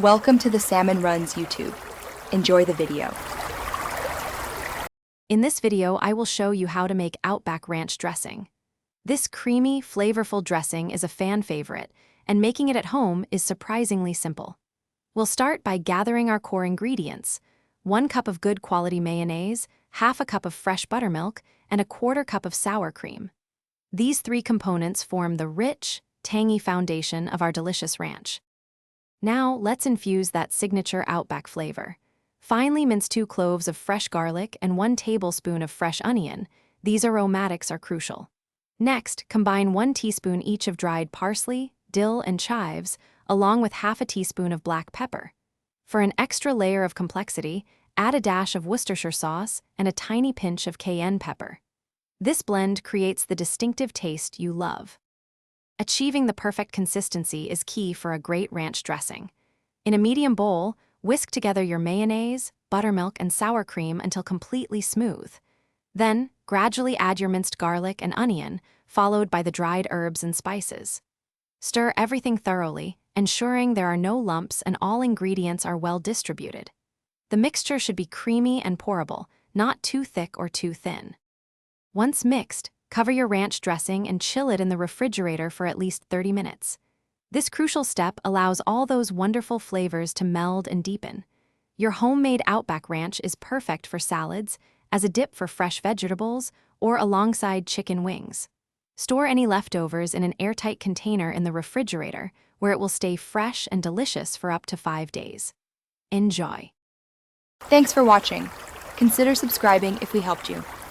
Welcome to the Salmon Runs YouTube. Enjoy the video. In this video, I will show you how to make Outback ranch dressing. This creamy, flavorful dressing is a fan favorite, and making it at home is surprisingly simple. We'll start by gathering our core ingredients: 1 cup of good quality mayonnaise, half a cup of fresh buttermilk, and a 1/4 cup of sour cream. These 3 components form the rich, tangy foundation of our delicious ranch. Now, let's infuse that signature Outback flavor. Finely mince 2 cloves of fresh garlic and 1 tablespoon of fresh onion. These aromatics are crucial. Next, combine 1 teaspoon each of dried parsley, dill, and chives, along with half a teaspoon of black pepper. For an extra layer of complexity, add a dash of Worcestershire sauce and a tiny pinch of cayenne pepper. This blend creates the distinctive taste you love. Achieving the perfect consistency is key for a great ranch dressing. In a medium bowl, whisk together your mayonnaise, buttermilk, and sour cream until completely smooth. Then, gradually add your minced garlic and onion, followed by the dried herbs and spices. Stir everything thoroughly, ensuring there are no lumps and all ingredients are well distributed. The mixture should be creamy and pourable, not too thick or too thin. Once mixed, cover your ranch dressing and chill it in the refrigerator for at least 30 minutes. This crucial step allows all those wonderful flavors to meld and deepen. Your homemade Outback ranch is perfect for salads, as a dip for fresh vegetables, or alongside chicken wings. Store any leftovers in an airtight container in the refrigerator, where it will stay fresh and delicious for up to 5 days. Enjoy! Thanks for watching. Consider subscribing if we helped you.